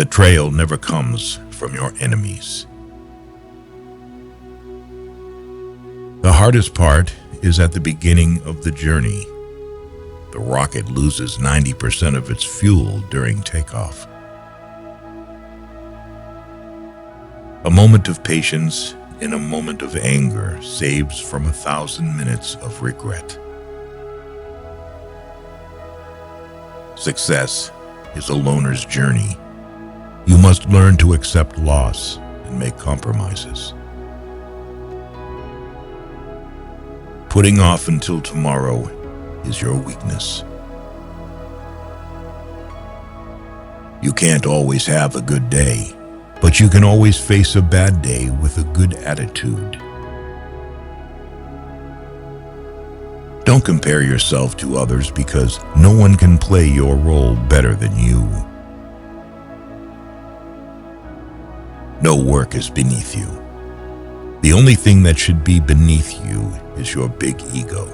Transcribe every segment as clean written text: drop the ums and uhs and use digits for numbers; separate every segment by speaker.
Speaker 1: Betrayal never comes from your enemies. The hardest part is at the beginning of the journey. The rocket loses 90% of its fuel during takeoff. A moment of patience in a moment of anger saves from 1,000 minutes of regret. Success is a loner's journey. You must learn to accept loss and make compromises. Putting off until tomorrow is your weakness. You can't always have a good day, but you can always face a bad day with a good attitude. Don't compare yourself to others because no one can play your role better than you. No work is beneath you. The only thing that should be beneath you is your big ego.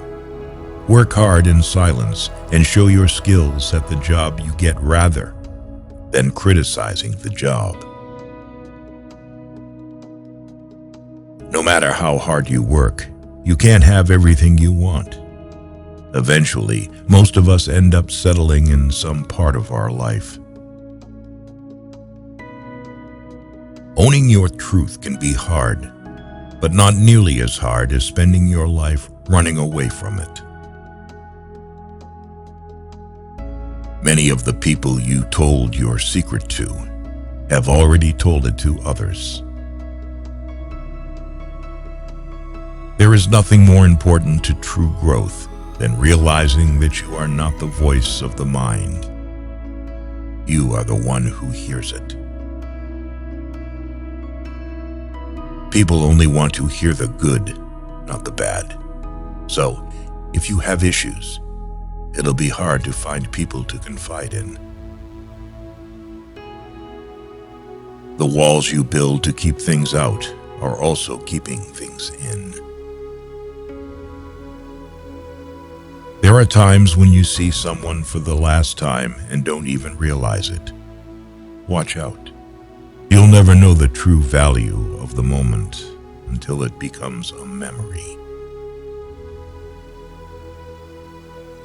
Speaker 1: Work hard in silence and show your skills at the job you get rather than criticizing the job. No matter how hard you work, you can't have everything you want. Eventually, most of us end up settling in some part of our life. Owning your truth can be hard, but not nearly as hard as spending your life running away from it. Many of the people you told your secret to have already told it to others. There is nothing more important to true growth than realizing that you are not the voice of the mind. You are the one who hears it. People only want to hear the good, not the bad. So, if you have issues, it'll be hard to find people to confide in. The walls you build to keep things out are also keeping things in. There are times when you see someone for the last time and don't even realize it. Watch out. You'll never know the true value of the moment until it becomes a memory.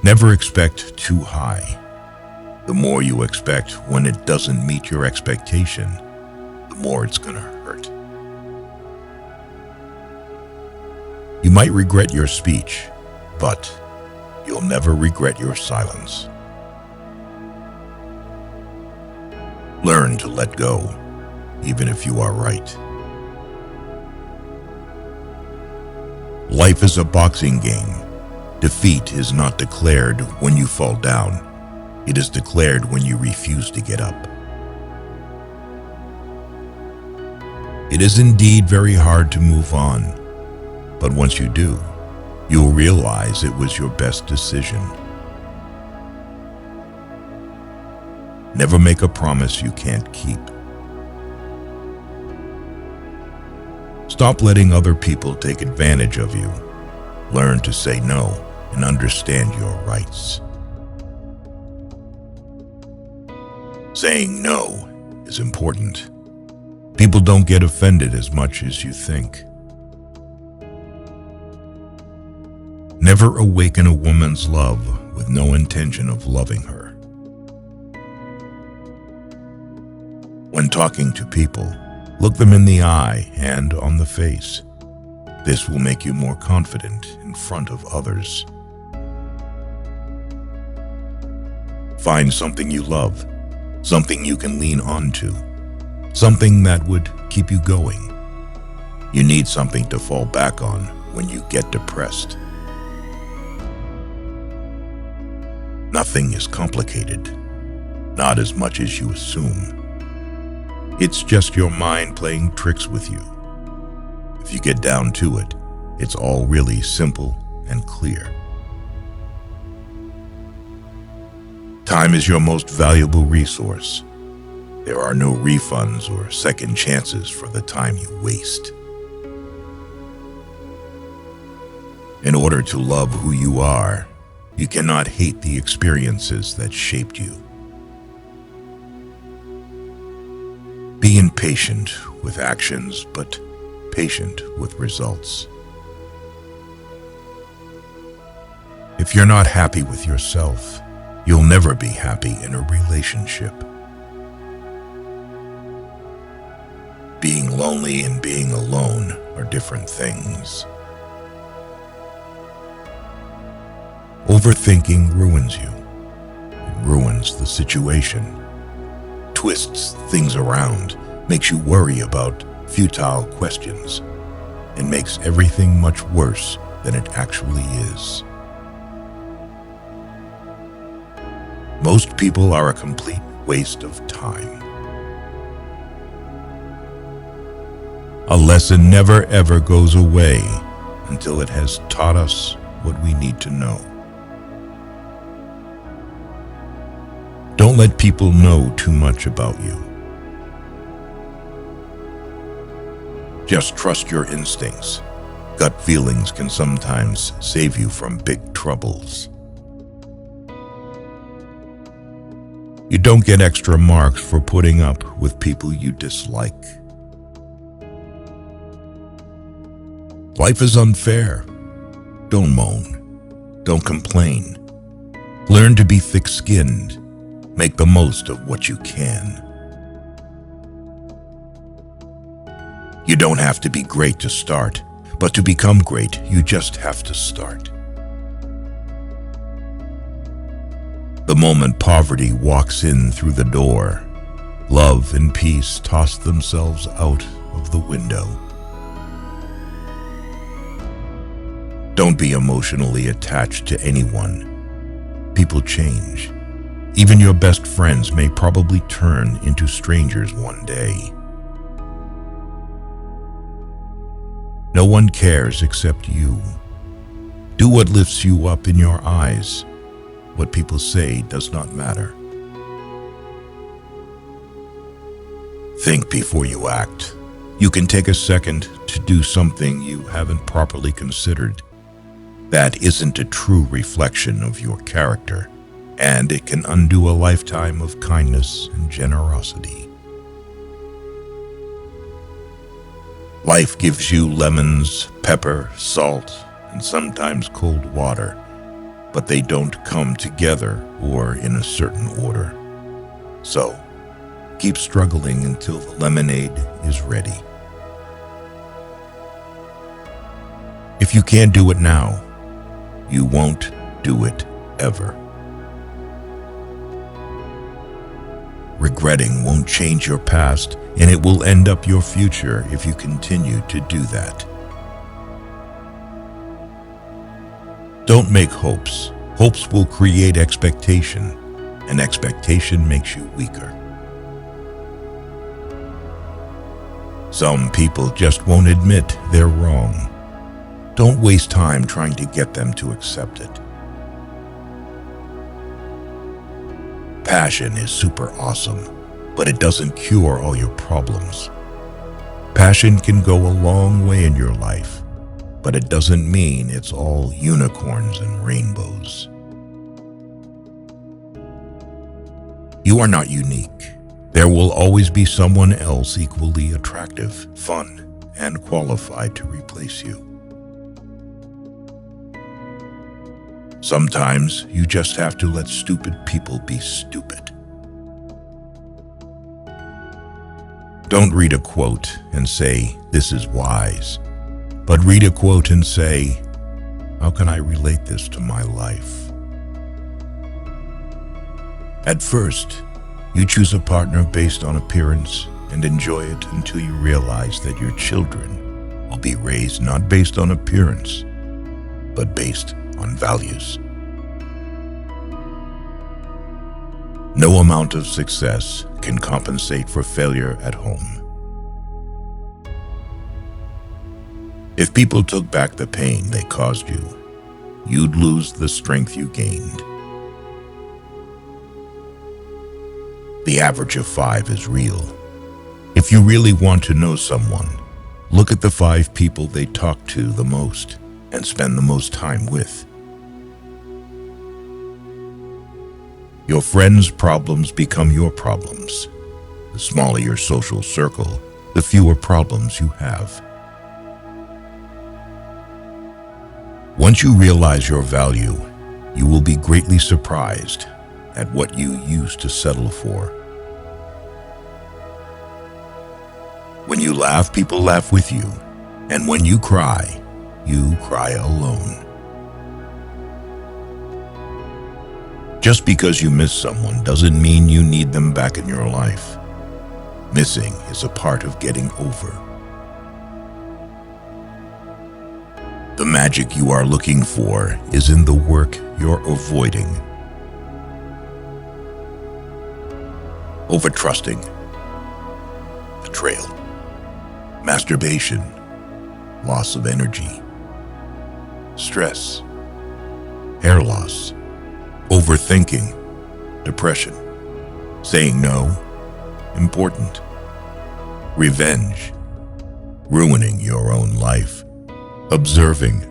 Speaker 1: Never expect too high. The more you expect when it doesn't meet your expectation, the more it's gonna hurt. You might regret your speech, but you'll never regret your silence. Learn to let go, even if you are right. Life is a boxing game. Defeat is not declared when you fall down. It is declared when you refuse to get up. It is indeed very hard to move on, but once you do, you'll realize it was your best decision. Never make a promise you can't keep. Stop letting other people take advantage of you. Learn to say no and understand your rights. Saying no is important. People don't get offended as much as you think. Never awaken a woman's love with no intention of loving her. When talking to people, look them in the eye and on the face. This will make you more confident in front of others. Find something you love, something you can lean onto, something that would keep you going. You need something to fall back on when you get depressed. Nothing is complicated, not as much as you assume. It's just your mind playing tricks with you. If you get down to it, it's all really simple and clear. Time is your most valuable resource. There are no refunds or second chances for the time you waste. In order to love who you are, you cannot hate the experiences that shaped you. Be impatient with actions, but patient with results. If you're not happy with yourself, you'll never be happy in a relationship. Being lonely and being alone are different things. Overthinking ruins you. It ruins the situation, twists things around, makes you worry about futile questions, and makes everything much worse than it actually is. Most people are a complete waste of time. A lesson never ever goes away until it has taught us what we need to know. Don't let people know too much about you. Just trust your instincts. Gut feelings can sometimes save you from big troubles. You don't get extra marks for putting up with people you dislike. Life is unfair. Don't moan. Don't complain. Learn to be thick-skinned. Make the most of what you can. You don't have to be great to start, but to become great, you just have to start. The moment poverty walks in through the door, love and peace toss themselves out of the window. Don't be emotionally attached to anyone. People change. Even your best friends may probably turn into strangers one day. No one cares except you. Do what lifts you up in your eyes. What people say does not matter. Think before you act. You can take a second to do something you haven't properly considered. That isn't a true reflection of your character, and it can undo a lifetime of kindness and generosity. Life gives you lemons, pepper, salt, and sometimes cold water, but they don't come together or in a certain order. So, keep struggling until the lemonade is ready. If you can't do it now, you won't do it ever. Regretting won't change your past, and it will end up your future if you continue to do that. Don't make hopes. Hopes will create expectation, and expectation makes you weaker. Some people just won't admit they're wrong. Don't waste time trying to get them to accept it. Passion is super awesome, but it doesn't cure all your problems. Passion can go a long way in your life, but it doesn't mean it's all unicorns and rainbows. You are not unique. There will always be someone else equally attractive, fun, and qualified to replace you. Sometimes you just have to let stupid people be stupid. Don't read a quote and say, "This is wise," but read a quote and say, "How can I relate this to my life?" At first, you choose a partner based on appearance and enjoy it until you realize that your children will be raised not based on appearance, but based on values. No amount of success can compensate for failure at home. If people took back the pain they caused you, you'd lose the strength you gained. The average of 5 is real. If you really want to know someone, look at the 5 people they talk to the most and spend the most time with. Your friends' problems become your problems. The smaller your social circle, the fewer problems you have. Once you realize your value, you will be greatly surprised at what you used to settle for. When you laugh, people laugh with you. And when you cry alone. Just because you miss someone doesn't mean you need them back in your life. Missing is a part of getting over. The magic you are looking for is in the work you're avoiding. Overtrusting, betrayal, masturbation, loss of energy, stress, hair loss, overthinking, depression, saying no, important, revenge, ruining your own life, observing,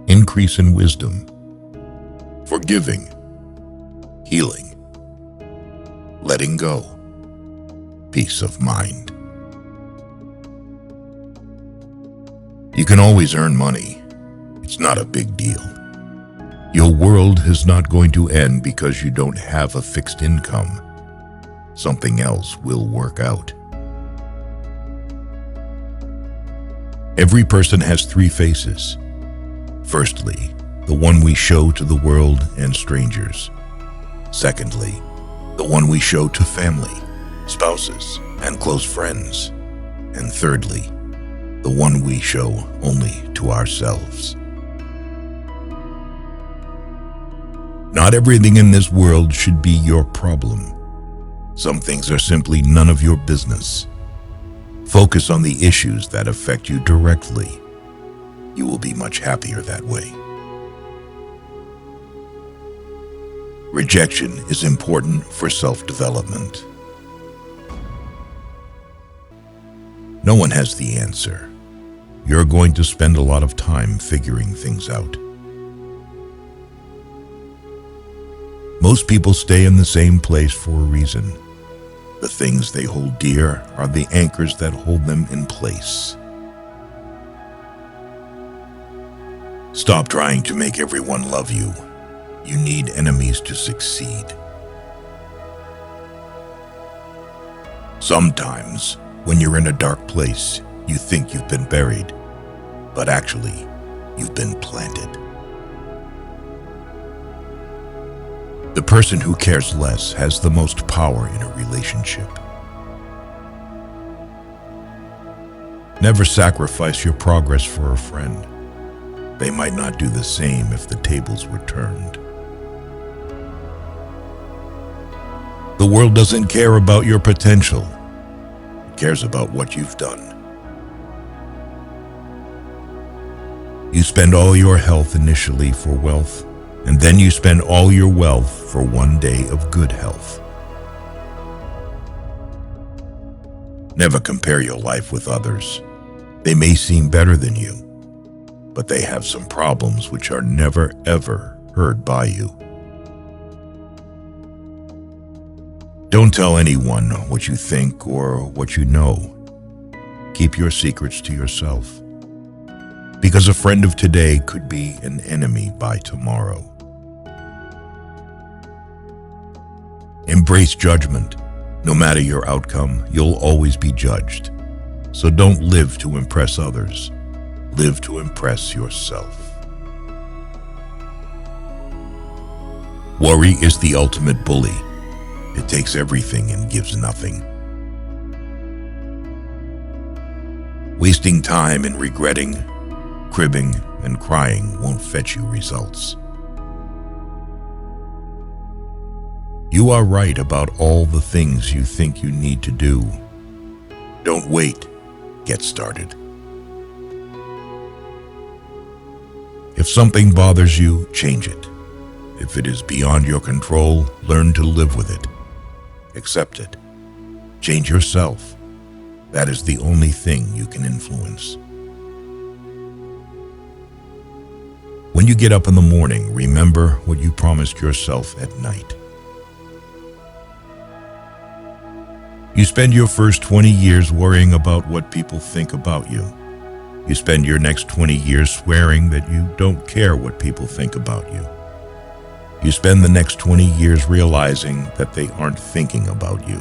Speaker 1: increase in wisdom, forgiving, healing, letting go, peace of mind. You can always earn money. It's not a big deal. Your world is not going to end because you don't have a fixed income. Something else will work out. Every person has three faces. Firstly, the one we show to the world and strangers. Secondly, the one we show to family, spouses, and close friends. And thirdly, the one we show only to ourselves. Not everything in this world should be your problem. Some things are simply none of your business. Focus on the issues that affect you directly. You will be much happier that way. Rejection is important for self-development. No one has the answer. You're going to spend a lot of time figuring things out. Most people stay in the same place for a reason. The things they hold dear are the anchors that hold them in place. Stop trying to make everyone love you. You need enemies to succeed. Sometimes, when you're in a dark place, you think you've been buried, but actually, you've been planted. The person who cares less has the most power in a relationship. Never sacrifice your progress for a friend. They might not do the same if the tables were turned. The world doesn't care about your potential. It cares about what you've done. You spend all your health initially for wealth, and then you spend all your wealth for one day of good health. Never compare your life with others. They may seem better than you, but they have some problems which are never ever heard by you. Don't tell anyone what you think or what you know. Keep your secrets to yourself, because a friend of today could be an enemy by tomorrow. Embrace judgment. No matter your outcome, you'll always be judged. So don't live to impress others. Live to impress yourself. Worry is the ultimate bully. It takes everything and gives nothing. Wasting time in regretting, cribbing, and crying won't fetch you results. You are right about all the things you think you need to do. Don't wait. Get started. If something bothers you, change it. If it is beyond your control, learn to live with it. Accept it. Change yourself. That is the only thing you can influence. When you get up in the morning, remember what you promised yourself at night. You spend your first 20 years worrying about what people think about you. You spend your next 20 years swearing that you don't care what people think about you. You spend the next 20 years realizing that they aren't thinking about you.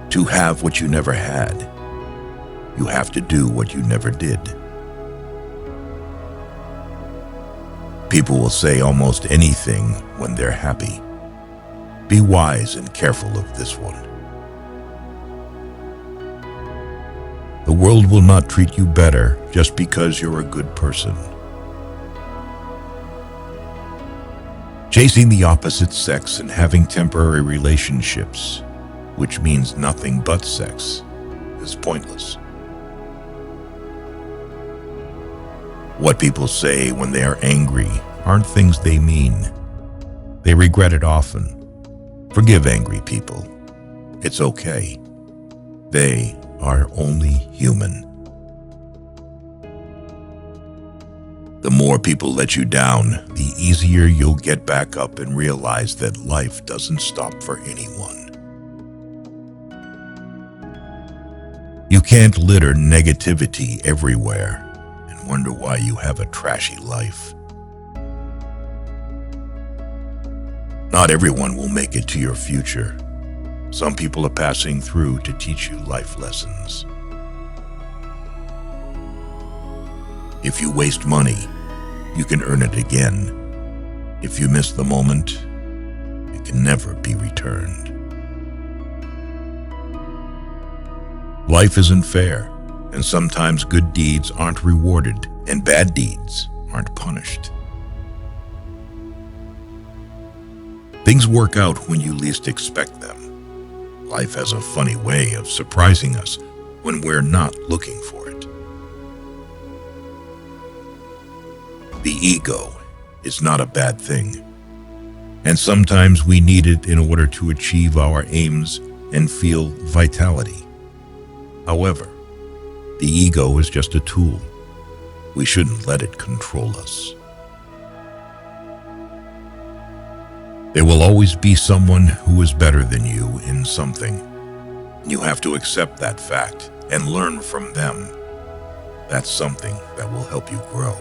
Speaker 1: To have what you never had, you have to do what you never did. People will say almost anything when they're happy. Be wise and careful of this one. The world will not treat you better just because you're a good person. Chasing the opposite sex and having temporary relationships, which means nothing but sex, is pointless. What people say when they are angry aren't things they mean. They regret it often. Forgive angry people. It's okay. They are only human. The more people let you down, the easier you'll get back up and realize that life doesn't stop for anyone. You can't litter negativity everywhere and wonder why you have a trashy life. Not everyone will make it to your future. Some people are passing through to teach you life lessons. If you waste money, you can earn it again. If you miss the moment, it can never be returned. Life isn't fair, and sometimes good deeds aren't rewarded and bad deeds aren't punished. Things work out when you least expect them. Life has a funny way of surprising us when we're not looking for it. The ego is not a bad thing, and sometimes we need it in order to achieve our aims and feel vitality. However, the ego is just a tool. We shouldn't let it control us. There will always be someone who is better than you in something. You have to accept that fact and learn from them. That's something that will help you grow.